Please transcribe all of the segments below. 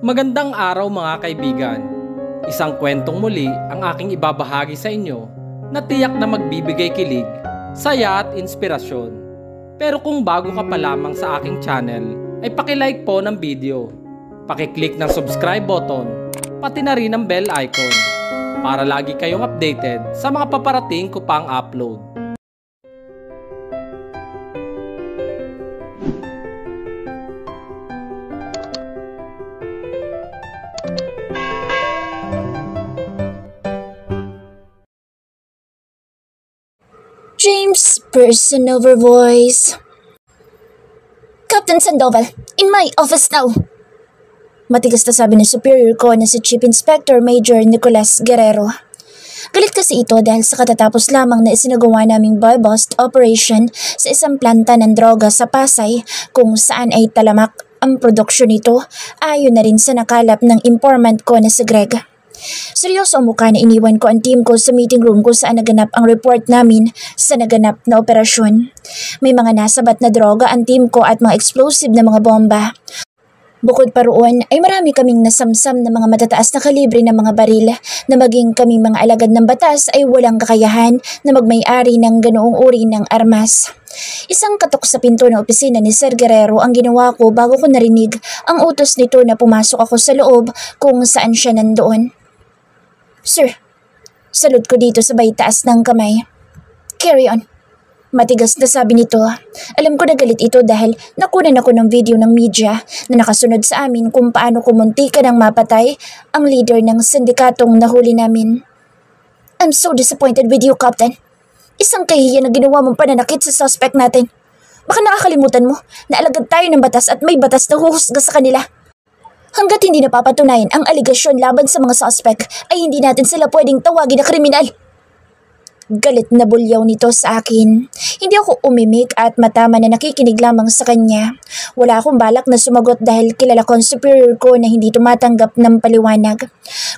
Magandang araw mga kaibigan. Isang kwentong muli ang aking ibabahagi sa inyo na tiyak na magbibigay kilig, saya at inspirasyon. Pero kung bago ka pa lamang sa aking channel, ay paki-like po ng video. Paki-click ng subscribe button, pati na rin ang bell icon para lagi kayong updated sa mga paparating ko pang upload. James Personover voice. Captain Sandoval, in my office now. Matigas na sabi ng superior ko na si Chief Inspector Major Nicolas Guerrero. Galit kasi ito dahil sa katatapos lamang na isinagawa naming buy-bust operation sa isang planta ng droga sa Pasay kung saan ay talamak ang produksyon nito ayon na rin sa nakalap ng informant ko na si Greg. Seryoso ang mukha na iniwan ko ang team ko sa meeting room kung saan naganap ang report namin sa naganap na operasyon. May mga nasabat na droga ang team ko at mga explosive na mga bomba. Bukod pa roon ay marami kaming nasamsam na mga matataas na kalibre ng mga baril na maging kaming mga alagad ng batas ay walang kakayahan na magmay-ari ng ganoong uri ng armas. Isang katok sa pinto ng opisina ni Sir Guerrero ang ginawa ko bago ko narinig ang utos nito na pumasok ako sa loob kung saan siya nandoon. Sir, salud ko dito sabay taas ng kamay. Carry on. Matigas na sabi nito. Alam ko na galit ito dahil nakunan ako ng video ng media na nakasunod sa amin kung paano kumuntika ng mapatay ang leader ng sindikatong nahuli namin. I'm so disappointed with you, Captain. Isang kahihiyan na ginawa mong pananakit sa suspect natin. Baka nakakalimutan mo na alagad tayo ng batas at may batas na huhusga sa kanila. Hanggat hindi napapatunayan ang aligasyon laban sa mga suspect ay hindi natin sila pwedeng tawagin na kriminal. Galit na bulyaw nito sa akin. Hindi ako umimik at matama na nakikinig lamang sa kanya. Wala akong balak na sumagot dahil kilala ko ang superior ko na hindi tumatanggap ng paliwanag.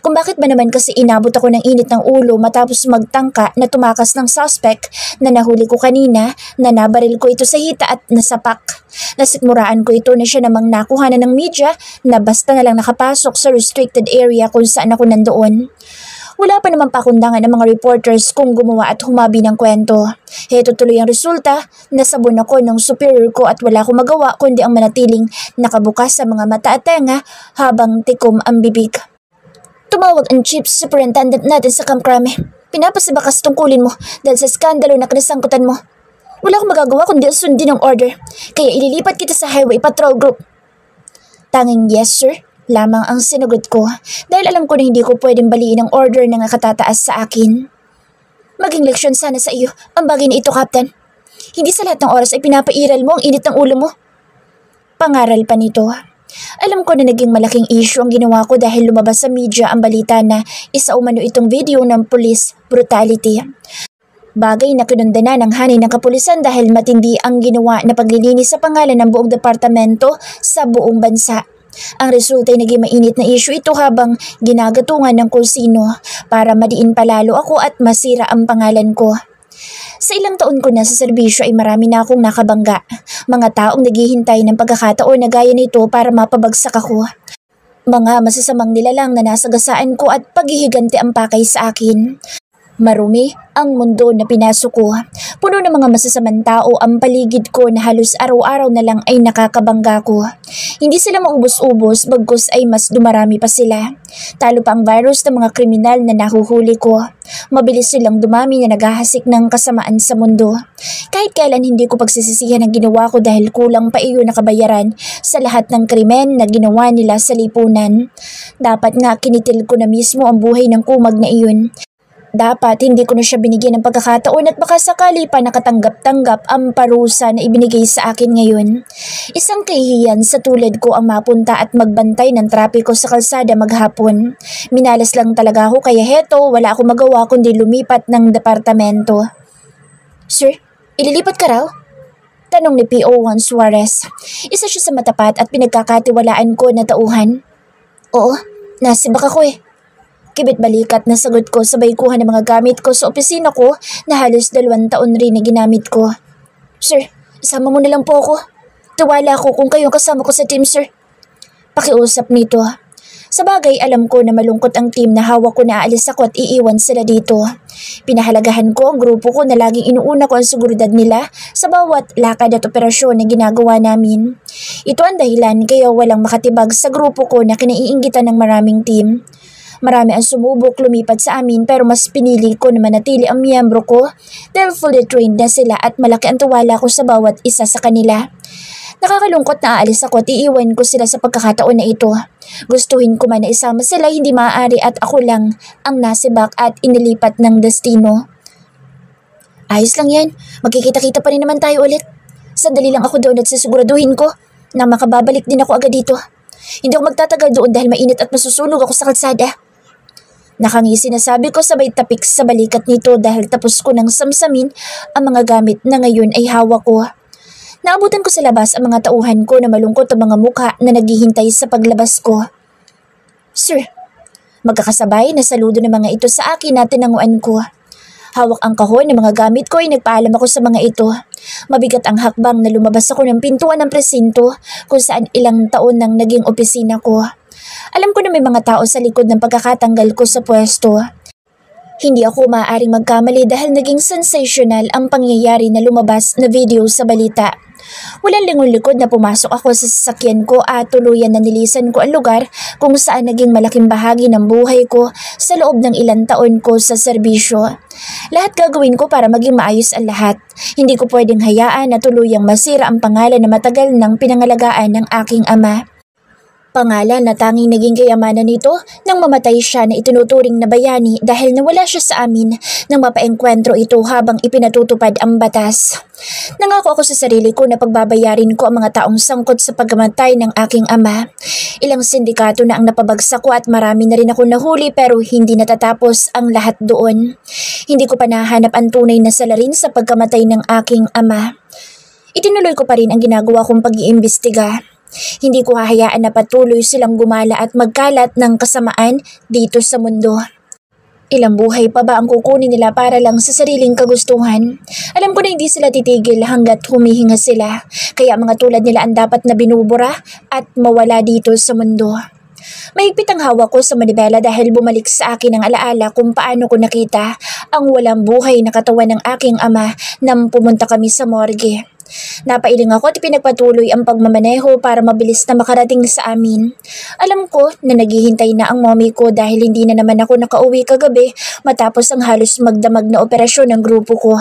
Kung bakit ba naman kasi inabot ako ng init ng ulo matapos magtangka na tumakas ng suspect na nahuli ko kanina na nabaril ko ito sa hita at nasapak. Nasikmuraan ko ito na siya namang nakuhanan ng media na basta na lang nakapasok sa restricted area kung saan ako nandoon. Wala pa naman pakundangan ng mga reporters kung gumawa at humabi ng kwento. Heto tuloy ang resulta, nasabon ako ng superior ko at wala akong magawa kundi ang manatiling nakabukas sa mga mata at tenga habang tikom ang bibig. Tumawag ang chief superintendent natin sa Camp Crame. Pinapasibakas tungkulin mo dahil sa skandalo na kinasangkutan mo. Wala akong magagawa kundi sundin ang order, kaya ililipat kita sa highway patrol group. Tanging yes sir lamang ang sinagot ko dahil alam ko na hindi ko pwedeng baliin ang order na nakatataas sa akin. Maging leksyon sana sa iyo ang bagay na ito, Captain. Hindi sa lahat ng oras ay pinapairal mo ang init ng ulo mo. Pangaral pa nito. Alam ko na naging malaking issue ang ginawa ko dahil lumabas sa media ang balita na isa umano itong video ng police brutality. Bagay na kinundana ng hanay ng kapulisan dahil matindi ang ginawa na paglilinis sa pangalan ng buong departamento sa buong bansa. Ang resulta ay naging mainit na issue ito habang ginagatungan ng kung sino para madiin palalo ako at masira ang pangalan ko. Sa ilang taon ko na sa serbisyo ay marami na akong nakabangga. Mga taong naghihintay ng pagkakataon na gaya nito para mapabagsak ako. Mga masasamang nilalang na nasagasaan ko at paghihiganti ang pakay sa akin. Marumi ang mundo na pinasok ko. Puno ng mga masasamang tao ang paligid ko na halos araw-araw na lang ay nakakabangga ko. Hindi sila maubos-ubos bagkus ay mas dumarami pa sila. Talo pa ang virus ng mga kriminal na nahuhuli ko. Mabilis silang dumami na naghahasik ng kasamaan sa mundo. Kahit kailan hindi ko pagsisisihan ang ginawa ko dahil kulang pa iyon na kabayaran sa lahat ng krimen na ginawa nila sa lipunan. Dapat nga kinitil ko na mismo ang buhay ng kumag na iyon. Dapat hindi ko na siya binigyan ng pagkakataon at baka sakali pa nakatanggap-tanggap ang parusa na ibinigay sa akin ngayon. Isang kahihiyan sa tulad ko ang mapunta at magbantay ng trapiko sa kalsada maghapon. Minalas lang talaga ako kaya heto wala akong magawa kundi lumipat ng departamento. Sir, ililipat ka raw? Tanong ni P.O. Suarez. Isa siya sa matapat at pinagkakatiwalaan ko na tauhan. Oo, nasibak ako eh. Kibit-balikat na sagot ko sabay kuha ng mga gamit ko sa opisina ko na halos 2 taon rin na ginamit ko. Sir, isama mo na lang po ako. Tiwala ako kung kayong kasama ko sa team, sir. Pakiusap nito. Sa bagay, alam ko na malungkot ang team na hawak ko na aalis ako at iiwan sila dito. Pinahalagahan ko ang grupo ko na laging inuuna ko ang seguridad nila sa bawat lakad at operasyon na ginagawa namin. Ito ang dahilan kaya walang makatibag sa grupo ko na kinaiinggitan ng maraming team. Marami ang sumubok lumipat sa amin pero mas pinili ko na manatili ang miyembro ko dahil fully trained na sila at malaki ang tiwala ko sa bawat isa sa kanila. Nakakalungkot na aalis ako at iiwan ko sila sa pagkakataon na ito. Gustuhin ko man na isama sila, hindi maaari at ako lang ang nasibak at inilipat ng destino. Ayos lang yan, magkikita-kita pa rin naman tayo ulit. Sandali lang ako doon at sisiguraduhin ko na makababalik din ako agad dito. Hindi ako magtatagal doon dahil mainit at masusunog ako sa kalsada. Nakangisi na sabi ko sabay tapik sa balikat nito dahil tapos ko nang samsamin ang mga gamit na ngayon ay hawak ko. Naabutan ko sa labas ang mga tauhan ko na malungkot ang mga mukha na naghihintay sa paglabas ko. Sir, magkakasabay na saludo ng mga ito sa akin na tinanguan ko. Hawak ang kahon ng mga gamit ko ay nagpaalam ako sa mga ito. Mabigat ang hakbang na lumabas ako ng pintuan ng presinto kung saan ilang taon nang naging opisina ko. Alam ko na may mga tao sa likod ng pagkakatanggal ko sa pwesto. Hindi ako maaaring magkamali dahil naging sensational ang pangyayari na lumabas na video sa balita. Walang lingon-likod na pumasok ako sa sasakyan ko at tuluyan na nilisan ko ang lugar kung saan naging malaking bahagi ng buhay ko sa loob ng ilang taon ko sa serbisyo. Lahat gagawin ko para maging maayos ang lahat. Hindi ko pwedeng hayaan na tuluyang masira ang pangalan na matagal nang pinangalagaan ng aking ama. Pangalan na tanging naging kayamanan nito nang mamatay siya na itinuturing na bayani dahil nawala siya sa amin nang mapaengkwentro ito habang ipinatutupad ang batas. Nangako ako sa sarili ko na pagbabayarin ko ang mga taong sangkot sa pagkamatay ng aking ama. Ilang sindikato na ang napabagsak ko at marami na rin ako nahuli pero hindi natatapos ang lahat doon. Hindi ko pa nahanap ang tunay na salarin sa pagkamatay ng aking ama. Itinuloy ko pa rin ang ginagawa kong pag-iimbestiga. Hindi ko hahayaan na patuloy silang gumala at magkalat ng kasamaan dito sa mundo. Ilang buhay pa ba ang kukunin nila para lang sa sariling kagustuhan? Alam ko na hindi sila titigil hanggat humihinga sila, kaya mga tulad nila ang dapat na binubura at mawala dito sa mundo. Mahigpit ang hawak ko sa manibela dahil bumalik sa akin ang alaala kung paano ko nakita ang walang buhay na katawan ng aking ama nang pumunta kami sa morgue. Napailing ako at pinagpatuloy ang pagmamaneho para mabilis na makarating sa amin. Alam ko na naghihintay na ang mommy ko dahil hindi na naman ako nakauwi kagabi matapos ang halos magdamag na operasyon ng grupo ko.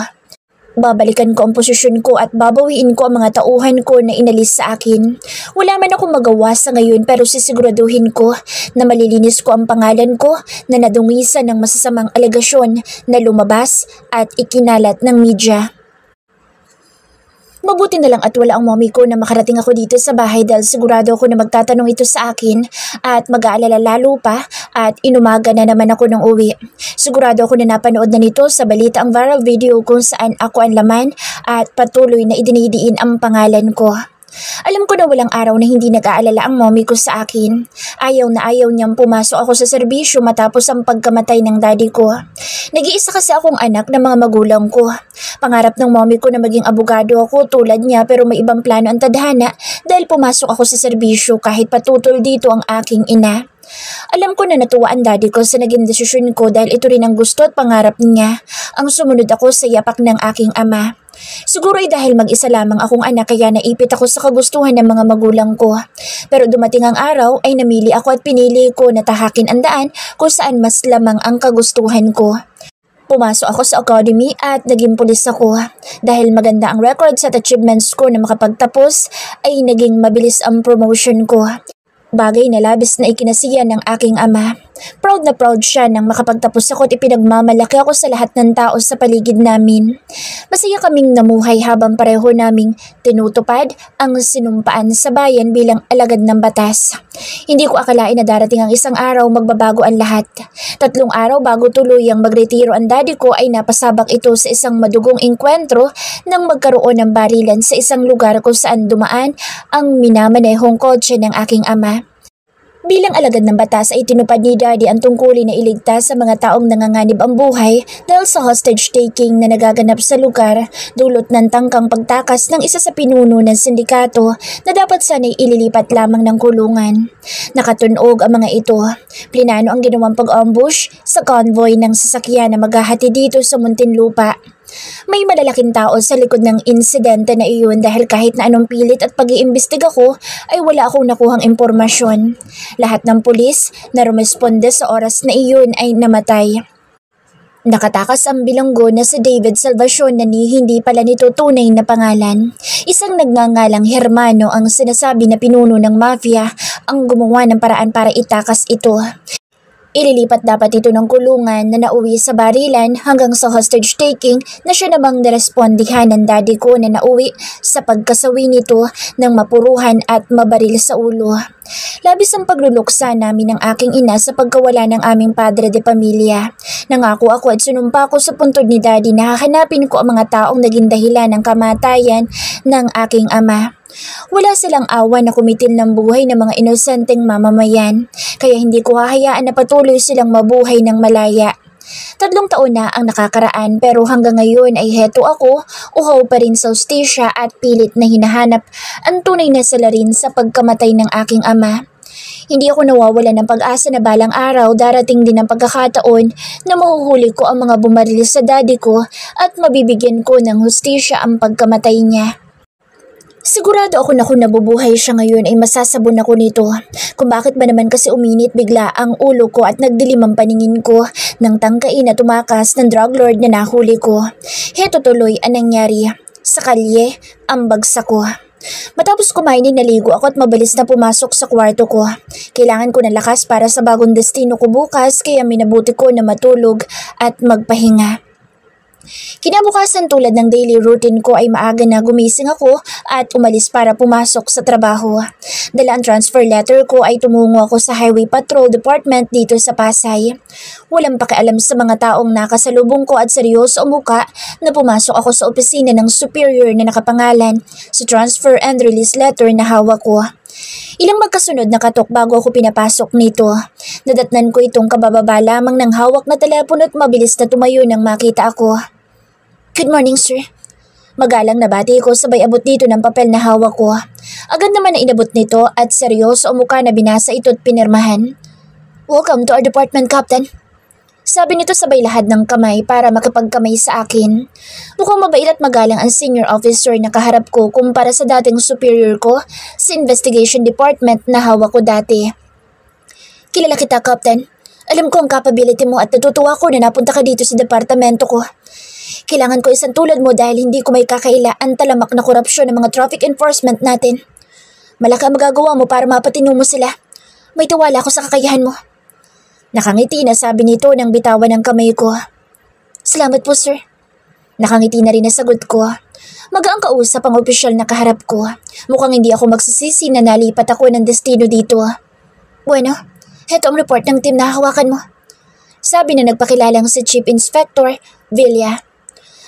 Babalikan ko ang posisyon ko at babawiin ko ang mga tauhan ko na inalis sa akin. Wala man akong magawa sa ngayon pero sisiguraduhin ko na malilinis ko ang pangalan ko na nadungisan ng masasamang alegasyon na lumabas at ikinalat ng media. Mabuti na lang at wala ang mommy ko na makarating ako dito sa bahay dahil sigurado ako na magtatanong ito sa akin at mag-aalala lalo pa at inumaga na naman ako ng uwi. Sigurado ako na napanood na nito sa balita ang viral video kung saan ako ang laman at patuloy na idinidiin ang pangalan ko. Alam ko na walang araw na hindi nag-aalala ang mommy ko sa akin. Ayaw na ayaw niyang pumasok ako sa serbisyo matapos ang pagkamatay ng daddy ko. Nag-iisa kasi akong anak ng mga magulang ko. Pangarap ng mommy ko na maging abogado ako tulad niya pero may ibang plano ang tadhana dahil pumasok ako sa serbisyo kahit patutol dito ang aking ina. Alam ko na natuwa ang daddy ko sa naging desisyon ko dahil ito rin ang gusto at pangarap niya. Ang sumunod ako sa yapak ng aking ama. Siguro ay dahil mag-isa lamang akong anak kaya naipit ako sa kagustuhan ng mga magulang ko. Pero dumating ang araw ay namili ako at pinili ko na tahakin ang daan kung saan mas lamang ang kagustuhan ko. Pumasok ako sa academy at naging pulis ako. Dahil maganda ang records at achievements ko na makapagtapos ay naging mabilis ang promotion ko. Bagay na labis na ikinasiya ng aking ama. Proud na proud siya nang makapagtapos ako at ipinagmamalaki ako sa lahat ng tao sa paligid namin. Masaya kaming namuhay habang pareho naming tinutupad ang sinumpaan sa bayan bilang alagad ng batas. Hindi ko akalain na darating ang isang araw magbabago ang lahat. 3 araw bago tuluyang magretiro ang daddy ko ay napasabak ito sa isang madugong engkwentro nang magkaroon ng barilan sa isang lugar kung saan dumaan ang minamanehong kotse ng aking ama. Bilang alagad ng batas ay tinupad ni Daddy ang tungkulin na iligtas sa mga taong nanganganib ang buhay dahil sa hostage taking na nagaganap sa lugar, dulot ng tangkang pagtakas ng isa sa pinuno ng sindikato na dapat sana'y ililipat lamang ng kulungan. Nakatunog ang mga ito. Plinano ang ginawang pag-ambush sa convoy ng sasakyan na maghahati dito sa Muntinlupa. May malalaking tao sa likod ng insidente na iyon dahil kahit na anong pilit at pag-iimbestiga ko ay wala akong nakuhang impormasyon. Lahat ng pulis na rumesponde sa oras na iyon ay namatay. Nakatakas ang bilanggo na si David Salvacion na hindi pala nito tunay na pangalan. Isang nagngangalang Hermano ang sinasabi na pinuno ng mafia ang gumawa ng paraan para itakas ito. Ililipat dapat ito ng kulungan na nauwi sa barilan hanggang sa hostage taking na siya namang nirespondihan ng daddy ko na nauwi sa pagkasawi nito ng mapuruhan at mabaril sa ulo. Labis ang pagluluksa namin ng aking ina sa pagkawala ng aming padre de pamilya. Nangako ako at sinumpa ko sa puntod ni daddy na hahanapin ko ang mga taong naging dahilan ng kamatayan ng aking ama. Wala silang awa na kumitil ng buhay ng mga inosenteng mamamayan, kaya hindi ko hahayaan na patuloy silang mabuhay ng malaya. 3 taon na ang nakakaraan pero hanggang ngayon ay heto ako, uhaw pa rin sa hustisya at pilit na hinahanap ang tunay na salarin sa pagkamatay ng aking ama. Hindi ako nawawala ng pag-asa na balang araw darating din ang pagkakataon na mahuhuli ko ang mga bumaril sa daddy ko at mabibigyan ko ng hustisya ang pagkamatay niya. Sigurado ako na kung nabubuhay siya ngayon ay masasabon ako nito. Kung bakit ba naman kasi uminit bigla ang ulo ko at nagdilim ang paningin ko nang tangkain na tumakas ng drug lord na nahuli ko. Heto tuloy ang nangyari. Sa kalye, ang bagsak ko. Matapos kumain ay naligo ako at mabilis na pumasok sa kwarto ko. Kailangan ko ng lakas para sa bagong destino ko bukas kaya minabuti ko na matulog at magpahinga. Kinabukasan tulad ng daily routine ko ay maaga na gumising ako at umalis para pumasok sa trabaho. Dala ang transfer letter ko ay tumungo ako sa Highway Patrol Department dito sa Pasay. Walang pakialam sa mga taong nakasalubong ko at seryoso ang muka na pumasok ako sa opisina ng superior na nakapangalan sa transfer and release letter na hawak ko. Ilang magkasunod na katok bago ako pinapasok nito. Nadatnan ko itong kabababa lamang ng hawak na telepono at mabilis na tumayo nang makita ako. Good morning, sir. Magalang na bati ko sabay abot dito ng papel na hawak ko. Agad naman na inabot nito at seryoso ang mukha na binasa ito at pinirmahan. Welcome to our department, Captain. Sabi nito sabay lahad ng kamay para makapagkamay sa akin. Mukhang mabait at magalang ang senior officer na kaharap ko kumpara sa dating superior ko sa investigation department na hawak ko dati. Kilala kita, Captain. Alam ko ang capability mo at natutuwa ko na napunta ka dito sa departamento ko. Kailangan ko isang tulad mo dahil hindi ko may kakaila ang talamak na korupsyon ng mga traffic enforcement natin. Malaki ang magagawa mo para mapatino mo sila. May tiwala ako sa kakayahan mo. Nakangiti na sabi nito nang bitawan ng kamay ko. Salamat po, sir. Nakangiti na rin na sagot ko. Magaang kausap ang opisyal na kaharap ko. Mukhang hindi ako magsisisi na nalipat ako ng destino dito. Bueno, heto ang report ng team na hawakan mo. Sabi na nagpakilalang si Chief Inspector Villa.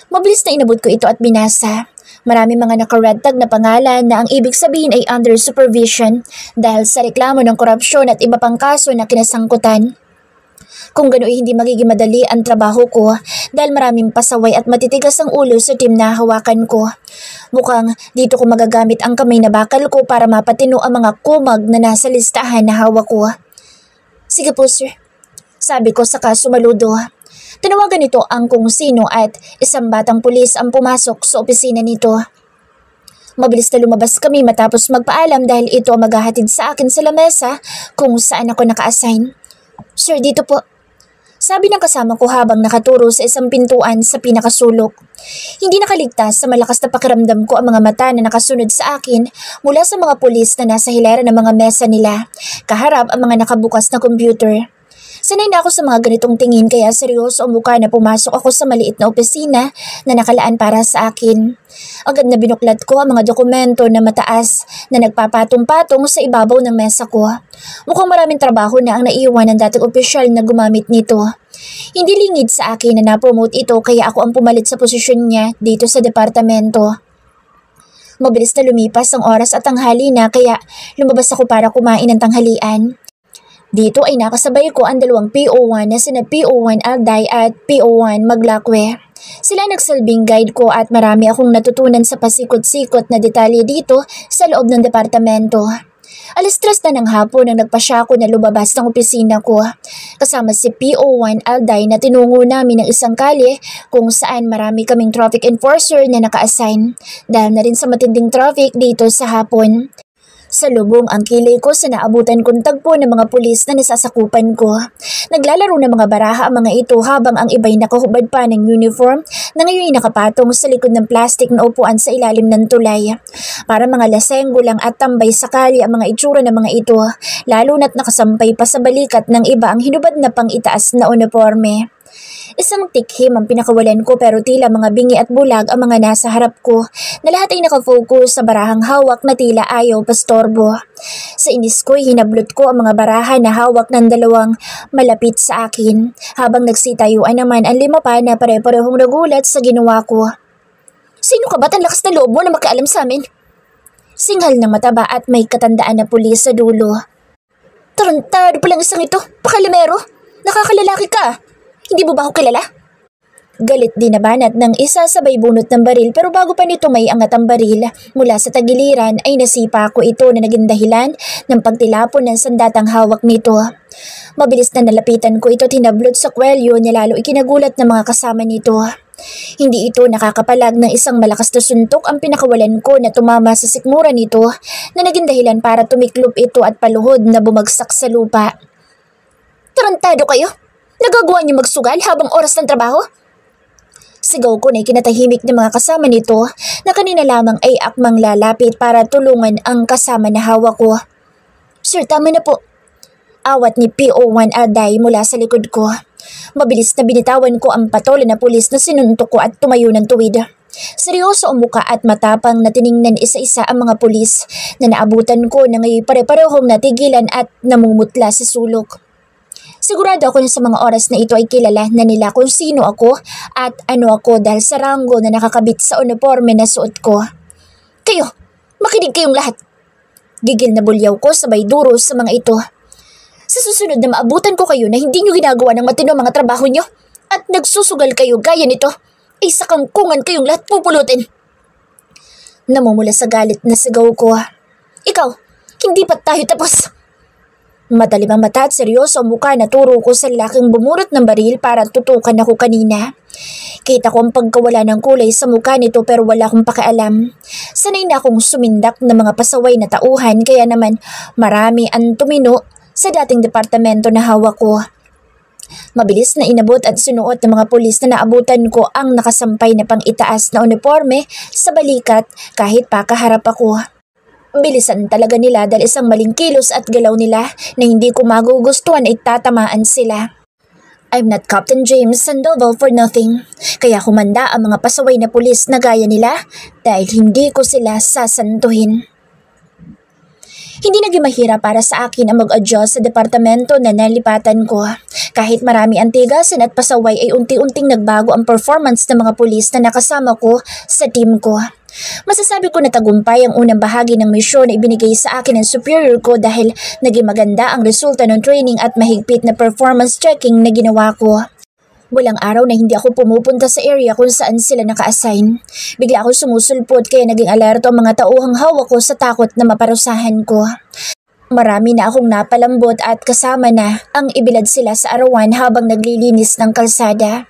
Mabilis na inabot ko ito at binasa. Marami mga naka-red tag na pangalan na ang ibig sabihin ay under supervision dahil sa reklamo ng korupsyon at iba pang kaso na kinasangkutan. Kung gano'y hindi magiging madali ang trabaho ko dahil maraming pasaway at matitigas ang ulo sa team na hawakan ko. Mukhang dito ko magagamit ang kamay na bakal ko para mapatino ang mga kumag na nasa listahan na hawak ko. Sige po, sir. Sabi ko saka sumaludo. Tinawagan nito ang kung sino at isang batang pulis ang pumasok sa opisina nito. Mabilis na lumabas kami matapos magpaalam dahil ito ang maghahatid sa akin sa lamesa kung saan ako naka-assign. Sir, dito po. Sabi ng kasama ko habang nakaturo sa isang pintuan sa pinakasulok. Hindi nakaligtas sa malakas na pakiramdam ko ang mga mata na nakasunod sa akin mula sa mga pulis na nasa hilera ng mga mesa nila. Kaharap ang mga nakabukas na computer. Sanay na ako sa mga ganitong tingin kaya seryoso ang mukha na pumasok ako sa maliit na opisina na nakalaan para sa akin. Agad na binuklat ko ang mga dokumento na mataas na nagpapatong-patong sa ibabaw ng mesa ko. Mukhang maraming trabaho na ang naiwan ng dating opisyal na gumamit nito. Hindi lingid sa akin na na-promote ito kaya ako ang pumalit sa posisyon niya dito sa departamento. Mabilis na lumipas ang oras at tanghali na kaya lumabas ako para kumain ng tanghalian. Dito ay nakasabay ko ang dalawang PO1 na sina PO1 Alday at PO1 Maglakwe. Sila nagsilbing guide ko at marami akong natutunan sa pasikot-sikot na detalye dito sa loob ng departamento. Alas 3 na ng hapon nang nagpasya ako na lumabas ng opisina ko. Kasama si PO1 Alday na tinungo namin ng isang kalye kung saan marami kaming traffic enforcer na naka-assign dahil na rin sa matinding traffic dito sa hapon. Sa lubong ang kilay ko sa naabutan kong tagpo ng mga pulis na nasasakupan ko. Naglalaro ng mga baraha ang mga ito habang ang iba'y nakahubad pa ng uniform na ngayon ay nakapatong sa likod ng plastic na upuan sa ilalim ng tulay. Para mga lasenggo lang at tambay sa kalye ang mga itsura ng mga ito, lalo na't nakasampay pa sa balikat ng iba ang hinubad na pang-itaas na uniforme. Isang tikhim ang pinakawalan ko pero tila mga bingi at bulag ang mga nasa harap ko na lahat ay nakafocus sa barahang hawak na tila ayaw pastorbo. Sa inis ko'y hinablot ko ang mga baraha na hawak ng dalawang malapit sa akin habang nagsitayuan naman ang 5 pa na pare-parehong nagulat sa ginawa ko. Sino ka ba't ang lakas na loob mo na makaalam sa amin? Singhal ng mataba at may katandaan na pulis sa dulo. Tarantado palang isang ito, pakalimero, nakakalalaki ka. Hindi mo ba ako kilala? Galit din nabanat ng isa sabay bunot ng baril pero bago pa nito may angat ang baril mula sa tagiliran ay nasipa ko ito na naging dahilan ng pagtilapon ng sandatang hawak nito. Mabilis na nalapitan ko ito at hinablot sa kwelyo niya lalo ikinagulat ng mga kasama nito. Hindi ito nakakapalag ng isang malakas na suntok ang pinakawalan ko na tumama sa sikmura nito na naging dahilan para tumiklop ito at paluhod na bumagsak sa lupa. Tarantado kayo! Nagagawa niyo magsugal habang oras ng trabaho? Sigaw ko na ikinatahimik ng mga kasama nito na kanina lamang ay akmang lalapit para tulungan ang kasama na hawak ko. Sir, tama na po. Awat ni PO1 Alday mula sa likod ko. Mabilis na binitawan ko ang patola na pulis na sinuntok ko at tumayo ng tuwid. Seryoso ang muka at matapang na tiningnan isa-isa ang mga pulis na naabutan ko na ngayon pare-parehong natigilan at namumutla sa sulok. Sigurado ako na sa mga oras na ito ay kilala na nila kung sino ako at ano ako dahil sa ranggo na nakakabit sa uniforme na suot ko. Kayo, makinig kayong lahat. Gigil na bulyaw ko sabay duro sa mga ito. Sa susunod na maabutan ko kayo na hindi nyo ginagawa ng matino mga trabaho nyo at nagsusugal kayo gaya nito, ay sa kangkungan kayong lahat pupulutin. Namumula sa galit na sigaw ko. Ikaw, hindi pa tayo tapos. Matalim ang mata at seryoso ang mukha na turo ko sa lalaking bumurot ng baril para tutukan ako kanina. Kita ko ang pagkawala ng kulay sa mukha nito pero wala akong pakialam. Sanay na akong sumindak ng mga pasaway na tauhan kaya naman marami ang tumino sa dating departamento na hawak ko. Mabilis na inabot at sinuot ng mga pulis na naabutan ko ang nakasampay na pang-itaas na uniforme sa balikat kahit pa kaharap ako. Bilisan talaga nila dahil isang maling kilos at galaw nila na hindi ko magugustuhan ay tatamaan sila. I'm not Captain James Sandoval for nothing, kaya humanda ang mga pasaway na pulis na gaya nila dahil hindi ko sila sasantuhin. Hindi naging mahirap para sa akin ang mag-adjust sa departamento na nalipatan ko. Kahit marami ang tigasan at pasaway ay unti-unting nagbago ang performance ng mga pulis na nakasama ko sa team ko. Masasabi ko na tagumpay ang unang bahagi ng misyon na ibinigay sa akin ng superior ko dahil naging maganda ang resulta ng training at mahigpit na performance checking na ginawa ko. Walang araw na hindi ako pumupunta sa area kung saan sila naka-assign. Bigla ako sumusulpot kaya naging alerto ang mga tauhang hawak ko sa takot na maparusahan ko. Marami na akong napalambot at kasama na ang ibilad sila sa arawan habang naglilinis ng kalsada.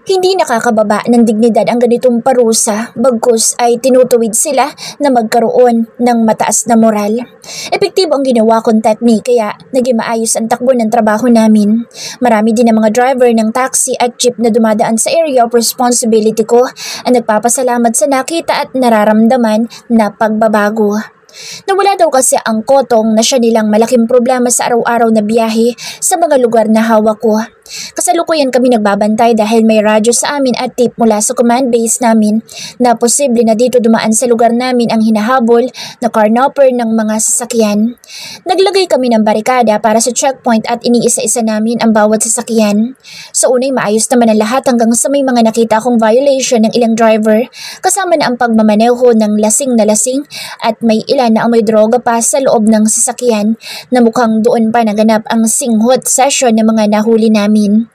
Hindi nakakababa ng dignidad ang ganitong parusa, bagkus ay tinutuwid sila na magkaroon ng mataas na moral. Epektibo ang ginawa kong technique kaya naging maayos ang takbo ng trabaho namin. Marami din ang mga driver ng taxi at jeep na dumadaan sa area of responsibility ko ang nagpapasalamat sa nakita at nararamdaman na pagbabago. Nawala daw kasi ang kotong na siya nilang malaking problema sa araw-araw na biyahe sa mga lugar na hawak ko. Kasalukuyan kami nagbabantay dahil may radyo sa amin at tip mula sa command base namin na posible na dito dumaan sa lugar namin ang hinahabol na carnopper ng mga sasakyan. Naglagay kami ng barikada para sa checkpoint at iniisa-isa namin ang bawat sasakyan. Sa unay maayos naman ang lahat hanggang sa may mga nakita akong violation ng ilang driver kasama na ang pagmamaneho ng lasing na lasing at may ilan na amoy droga pa sa loob ng sasakyan na mukhang doon pa naganap ang singhot session ng mga nahuli namin.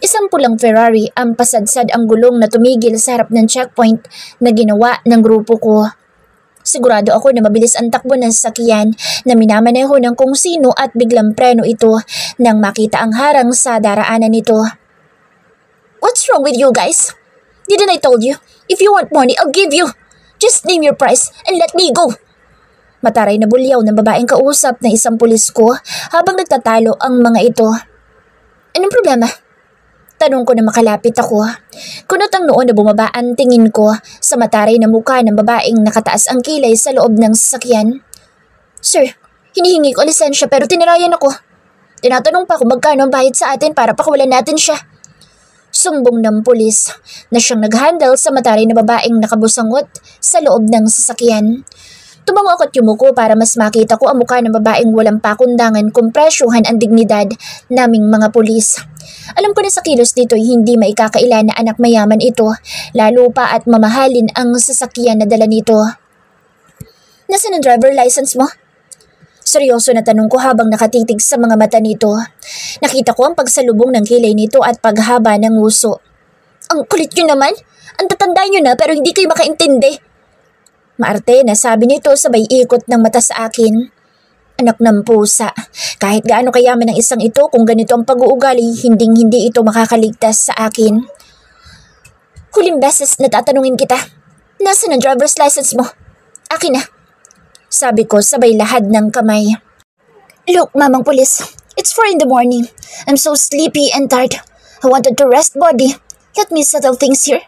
Isang pulang Ferrari ang pasadsad ang gulong na tumigil sa harap ng checkpoint na ginawa ng grupo ko. Sigurado ako na mabilis ang takbo ng sasakyan na minamaneho ng kung sino at biglang preno ito nang makita ang harang sa daraanan nito. What's wrong with you guys? Didn't I told you? If you want money, I'll give you. Just name your price and let me go. Mataray na bulyaw ng babaeng kausap ng isang pulis ko habang nagtatalo ang mga ito. Anong problema? Tanong ko na makalapit ako. Kunot ang noon na bumaba ang tingin ko sa mataray na mukha ng babaeng nakataas ang kilay sa loob ng sasakyan. Sir, hinihingi ko lisensya pero tinirayan ako. Tinatanong pa kung magkano ang bayad sa atin para pakawalan natin siya. Sumbong ng pulis na siyang nag-handle sa mataray na babaeng nakabusangot sa loob ng sasakyan. Tumango ako at yumuko para mas makita ko ang mukha ng babaeng walang pakundangan kung presyuhan ang dignidad naming mga pulis. Alam ko na sa kilos nito ay hindi maikakaila na anak mayaman ito, lalo pa at mamahalin ang sasakyan na dala nito. Nasaan ang driver license mo? Seryoso na tanong ko habang nakatitig sa mga mata nito. Nakita ko ang pagsalubong ng kilay nito at paghaba ng nguso. Ang kulit nyo naman! Ang tatanda nyo na pero hindi kayo makaintindi. Maarte na sabi nito sabay ikot ng mata sa akin. Anak ng pusa, kahit gaano kayaman ang isang ito kung ganito ang pag-uugali, hinding-hindi ito makakaligtas sa akin. Huling beses na tatanungin kita, nasaan ang driver's license mo? Akin na. Sabi ko sabay lahad ng kamay. Look, mamang pulis, it's 4 in the morning. I'm so sleepy and tired. I wanted to rest body. Let me settle things here.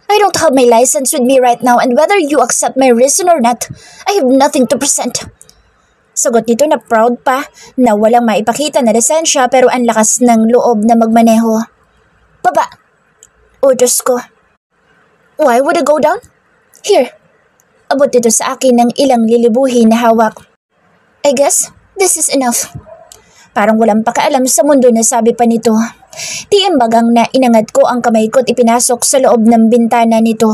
I don't have my license with me right now and whether you accept my reason or not, I have nothing to present. Sagot nito na proud pa na walang maipakita na lisensya pero ang lakas ng loob na magmaneho. Baba! Utos ko. Why would I go down? Here. Abot ito sa akin ng ilang lilibuhin na hawak. I guess this is enough. Parang walang pakialam sa mundo na sabi pa nito. Tiimbagang na inangat ko ang kamay ko at ipinasok sa loob ng bintana nito.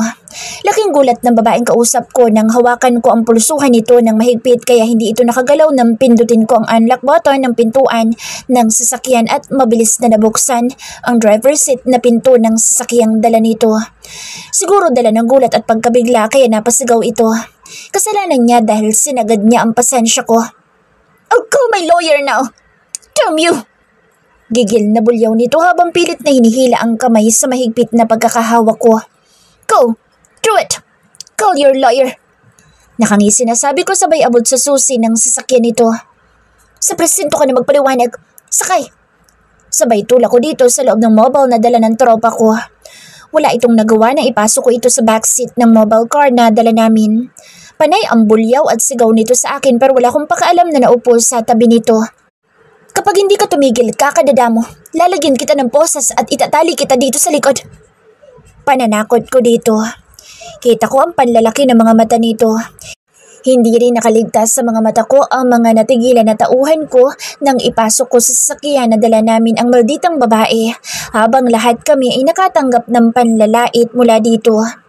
Laking gulat ng babaeng kausap ko nang hawakan ko ang pulsuhan nito ng mahigpit kaya hindi ito nakagalaw nang pindutin ko ang unlock button ng pintuan ng sasakyan at mabilis na nabuksan ang driver's seat na pinto ng sasakyang dala nito. Siguro dala ng gulat at pagkabigla kaya napasigaw ito. Kasalanan niya dahil sinagad niya ang pasensya ko. I'll call my lawyer now. Damn you! Gigil na bulyaw nito habang pilit na hinihila ang kamay sa mahigpit na pagkakahawak ko. Go! Do it! Call your lawyer! Nakangisi na sabi ko sabay abot sa susi ng sasakyan nito. Sa presinto ka na magpaliwanag. Sakay! Sabay tulak ko dito sa loob ng mobile na dala ng tropa ko. Wala itong nagawa na ipasok ko ito sa backseat ng mobile car na dala namin. Panay ang bulyaw at sigaw nito sa akin pero wala akong pakaalam na naupo sa tabi nito. Kapag hindi ka tumigil, kakadada mo, lalagyan kita ng posas at itatali kita dito sa likod. Pananakot ko dito. Kita ko ang panlalaki ng mga mata nito. Hindi rin nakaligtas sa mga mata ko ang mga natigilan na tauhan ko nang ipasok ko sa sasakyan na dala namin ang malditang babae habang lahat kami ay nakatanggap ng panlalait mula dito.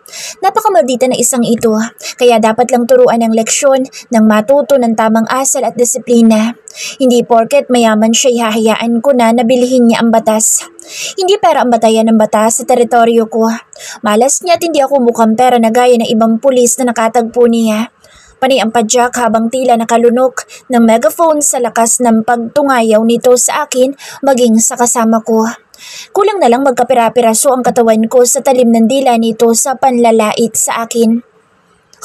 Napakamaldita na isang ito, kaya dapat lang turuan ng leksyon ng matuto ng tamang asal at disiplina. Hindi porket mayaman siya ihahayaan ko na nabilihin niya ang batas. Hindi pera ang batayan ng batas sa teritoryo ko. Malas niya at hindi ako mukhang pera na gaya ng ibang pulis na nakatagpo niya. Panay ang padyak habang tila nakalunok ng megaphone sa lakas ng pagtungayaw nito sa akin maging sa kasama ko. Kulang na lang magkapira-piraso ang katawan ko sa talim ng dila nito sa panlalait sa akin.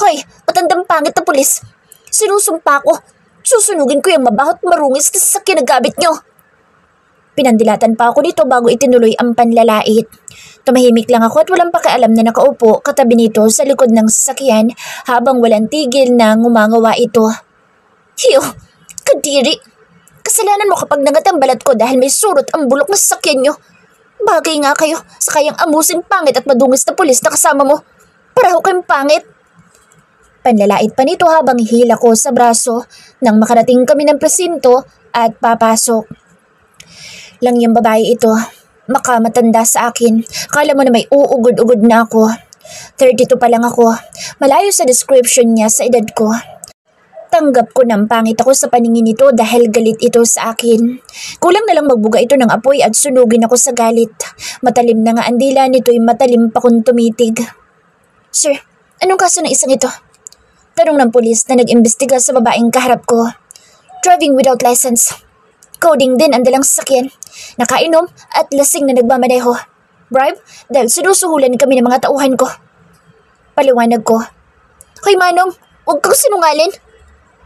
Hoy, matandang pangit na pulis. Sinusumpa ko. Susunugin ko yung mabahot marungis na sasakyan na gamit nyo. Pinandilatan pa ako nito bago itinuloy ang panlalait. Tumahimik lang ako at walang pakialam na nakaupo katabi nito sa likod ng sasakyan habang walang tigil na ngumangawa ito. Hiyo, kadiri. Kasalanan mo kapag nangat ang balat ko dahil may surot ang bulok na sasakyan nyo. Bagay nga kayo sa kayang amusing pangit at madungis na pulis na kasama mo. Pareho kayong pangit. Panlalait pa nito habang hila ko sa braso nang makarating kami ng presinto at papasok. Lang yung babae ito, makamatanda sa akin. Kala mo na may uugod-ugod na ako. 32 pa lang ako, malayo sa description niya sa edad ko. Tanggap ko ng pangit ako sa paningin nito dahil galit ito sa akin. Kulang na lang magbuga ito ng apoy at sunugin ako sa galit. Matalim na nga ang dila nito'y matalim pa kung tumitig. Sir, anong kaso ng isang ito? Tanong ng pulis na nag-imbestiga sa babaeng kaharap ko. Driving without license. Coding din ang dalang sasakyan. Nakainom at lasing na nagmamaneho. Bribe dahil sinusuhulan kami ng mga tauhan ko. Paliwanag ko. Hoy Manong, huwag kang sinungalin.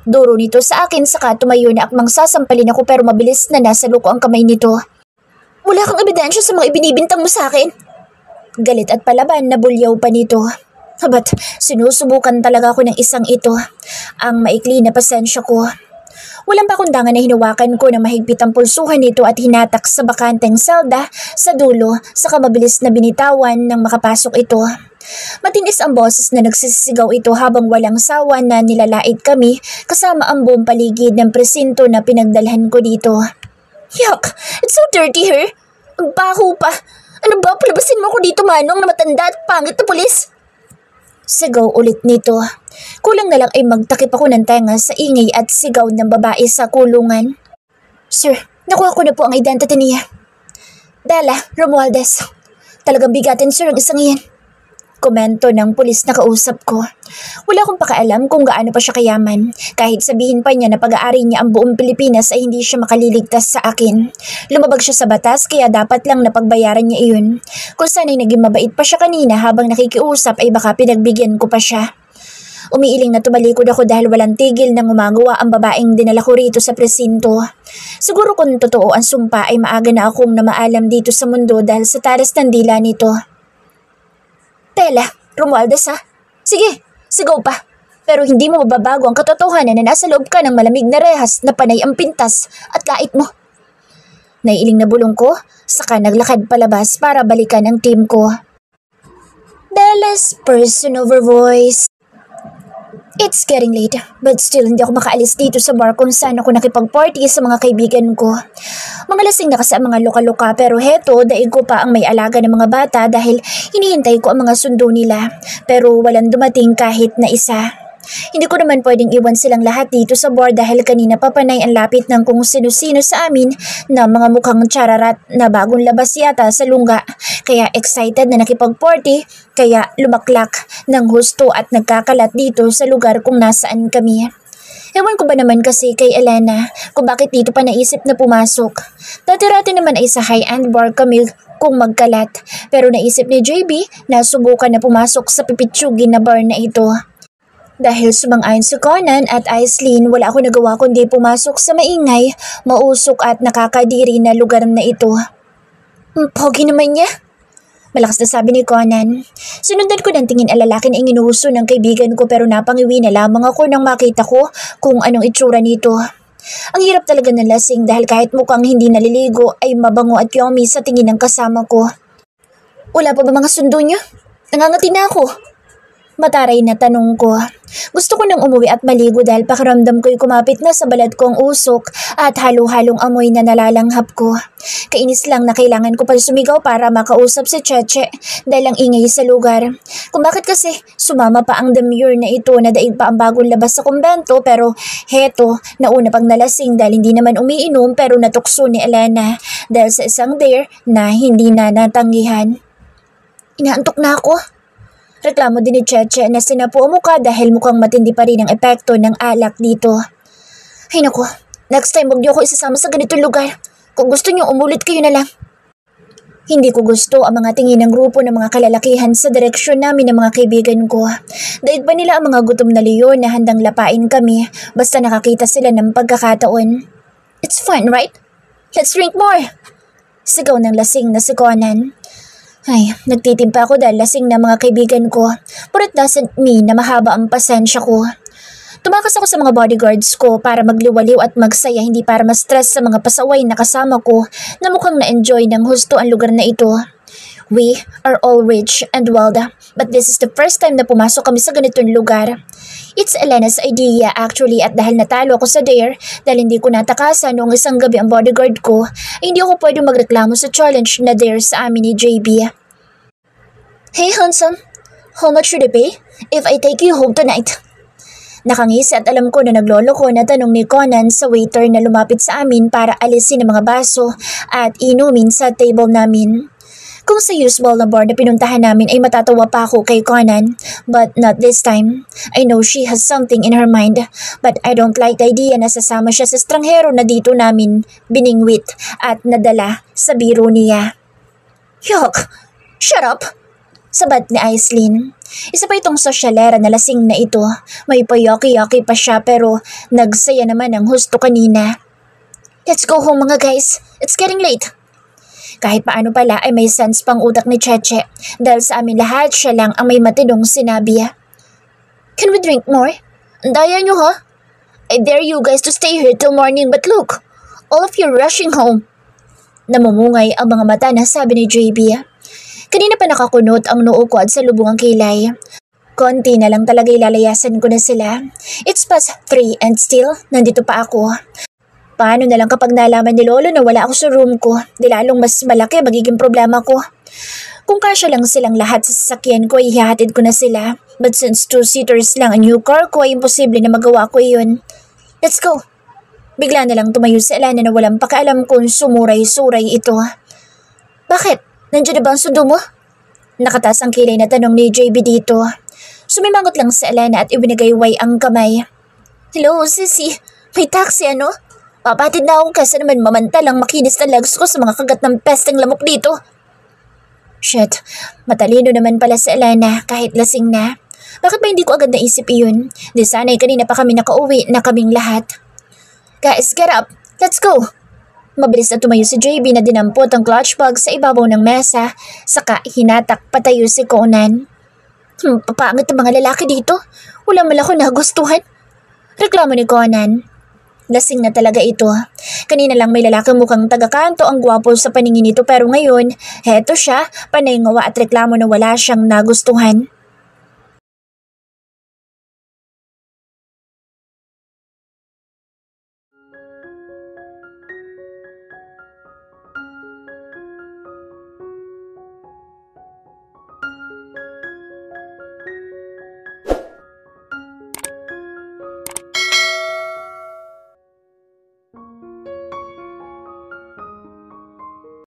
Duro nito sa akin saka tumayo na akmang sasampalin ako pero mabilis na nasa luko ang kamay nito. Wala kang ebidensya sa mga ibinibintang mo sa akin. Galit at palaban na bulyaw pa nito. Ba't sinusubukan talaga ako ng isang ito. Ang maikli na pasensya ko. Walang pakundangan na hinawakan ko na mahigpit ang pulsuhan nito at hinatak sa bakanteng selda sa dulo saka mabilis na binitawan nang makapasok ito. Matinis ang boses na nagsisigaw ito habang walang sawa na nilalait kami kasama ang buong paligid ng presinto na pinagdalhan ko dito. Yuck! It's so dirty here! Ang baho pa! Ano ba? Palabasin mo ako dito, Manong, na matanda at pangit na pulis! Sigaw ulit nito. Kulang na lang ay magtakip ako ng tenga sa ingay at sigaw ng babae sa kulungan. Sir, nakuha ko na po ang identity niya. Bella Romualdez. Talagang bigatin, sir, ang isang iyan. Komento ng pulis na kausap ko. Wala akong pakaalam kung gaano pa siya kayaman. Kahit sabihin pa niya na pag-aari niya ang buong Pilipinas ay hindi siya makaliligtas sa akin. Lumabag siya sa batas kaya dapat lang napagbayaran niya iyon. Kung sana'y naging mabait pa siya kanina habang nakikiusap ay baka pinagbigyan ko pa siya. Umiiling na tumalikod ako dahil walang tigil na gumagawa ang babaeng dinala ko rito sa presinto. Siguro kung totoo ang sumpa ay maaga na akong namaalam dito sa mundo dahil sa talas ng dila nito. Bella Romualdez, ha? Sige, sigaw pa. Pero hindi mo mababago ang katotohanan na nasa loob ka ng malamig na rehas na panay ang pintas at lait mo. Naiiling na bulong ko, saka naglakad palabas para balikan ang team ko. Bella's person over voice. It's getting late, but still hindi ako makaalis dito sa bar kung saan ako nakipag-party sa mga kaibigan ko. Mga lasing na kasi ang mga loka-loka pero heto, daig ko pa ang may alaga ng mga bata dahil hinihintay ko ang mga sundo nila. Pero walang dumating kahit na isa. Hindi ko naman pwedeng iwan silang lahat dito sa bar dahil kanina pa panay ang lapit ng kung sino-sino sa amin na mga mukhang chararat na bagong labas yata sa lungga. Kaya excited na nakipag-party, kaya lumaklak ng husto at nagkakalat dito sa lugar kung nasaan kami. Ewan ko ba naman kasi kay Elena kung bakit dito pa naisip na pumasok. Dati-rati naman ay sa high-end bar kami kung magkalat pero naisip ni JB na subukan na pumasok sa pipitsugin na bar na ito. Dahil sumang-ayon si Conan at Aislinn, wala ako nagawa kundi pumasok sa maingay, mausok at nakakadiri na lugar na ito. Pogi naman niya. Malakas na sabi ni Conan. Sinundan ko ng tingin ang lalaki na inginuso ng kaibigan ko pero napangiwi na lamang ako nang makita ko kung anong itsura nito. Ang hirap talaga ng lasing dahil kahit mukhang hindi naliligo ay mabango at yummy sa tingin ng kasama ko. Wala pa ba mga sundo niyo? Nangangati na ako. Mataray na tanong ko. Gusto ko nang umuwi at maligo dahil pakiramdam ko'y kumapit na sa balat kong usok at halo-halong amoy na nalalanghap ko. Kainis lang na kailangan ko pa sumigaw para makausap si Cheche dahil ang ingay sa lugar. Kung bakit kasi sumama pa ang demure na ito na daig pa ang bagong labas sa kumbento pero heto, nauna pang nalasing dahil hindi naman umiinom pero natukso ni Elena dahil sa isang dare na hindi na natanggihan. Inaantok na ako. Reklamo din ni Cheche na sinapu ang mukha dahil mukhang matindi pa rin ang epekto ng alak dito. Ay naku, next time huwag niyo ako isasama sa ganitong lugar. Kung gusto niyo umulit kayo na lang. Hindi ko gusto ang mga tingin ng grupo ng mga kalalakihan sa direksyon namin ng mga kaibigan ko. Daig pa nila ang mga gutom na leon na handang lapain kami basta nakakita sila ng pagkakataon. It's fun, right? Let's drink more! Sigaw ng lasing na si Conan. Ay, nagtitimpa ako dahil lasing na mga kaibigan ko. But it doesn't mean na mahaba ang pasensya ko. Tumakas ako sa mga bodyguards ko para magliwaliw at magsaya, hindi para ma-stress sa mga pasaway na kasama ko na mukhang na-enjoy ng husto ang lugar na ito. We are all rich and wealthy, but this is the first time na pumasok kami sa ganitong lugar. It's Elena's idea actually, at dahil natalo ako sa dare, dahil hindi ko natakasan noong isang gabi ang bodyguard ko, ay hindi ako pwedeng magreklamo sa challenge na dare sa amin ni JB. Hey handsome, how much should I pay if I take you home tonight? Nakangisi at alam ko na nagloloko na tanong ni Conan sa waiter na lumapit sa amin para alisin ang mga baso at inumin sa table namin. Kung sa usual na bar na pinuntahan namin ay matatawa pa ako kay Conan, but not this time. I know she has something in her mind, but I don't like the idea na sasama siya sa estranghero na dito namin biningwit at nadala sa biro niya. Yuck! Shut up! Sabat ni Aislinn. Isa pa itong sosyalera na lasing na ito. May payoki-yoki pa siya pero nagsaya naman ang husto kanina. Let's go home mga guys. It's getting late. Kahit paano pala ay may sense pang utak ni Cheche dahil sa amin lahat siya lang ang may matinong sinabi. Can we drink more? Andaya nyo ha? I dare you guys to stay here till morning, but look, all of you rushing home. Namumungay ang mga mata na sabi ni JB. Kanina pa nakakunot ang noo ko at sa lubong ang kilay. Konti na lang talaga ilalayasan ko na sila. It's past 3 and still, nandito pa ako. Paano na lang kapag nalaman ni Lolo na wala ako sa room ko, di lalong mas malaki magiging problema ko. Kung kasya lang silang lahat sa sasakyan ko, ihahatid ko na sila. But since 2-seaters lang ang new car ko, ay imposible na magawa ko iyon. Let's go! Bigla na lang tumayo si Elena na walang pakialam kung sumuray-suray ito. Bakit? Nandiyan na ba ang sundo mo? Nakataas ang kilay na tanong ni JB dito. Sumimangot lang si Elena at ibinagayway ang kamay. Hello, sisi. May taxi ano? Papatid na ako kasi naman mamantalang makinis na legs ko sa mga kagat ng pesteng lamok dito. Shit, matalino naman pala si Elena kahit lasing na. Bakit ba hindi ko agad naisip iyon? Di sana'y kanina pa kami nakauwi na kaming lahat. Guys, get up. Let's go. Mabilis na tumayo si JB na dinampot ang clutch bag sa ibabaw ng mesa, saka hinatak patayo si Conan. Papangit ang mga lalaki dito. Wala man ako nagustuhan. Reklamo ni Conan. Lasing na talaga ito. Kanina lang may lalaki mukhang taga-kanto ang gwapo sa paningin nito pero ngayon, heto siya, panay ngawa at reklamo na wala siyang nagustuhan.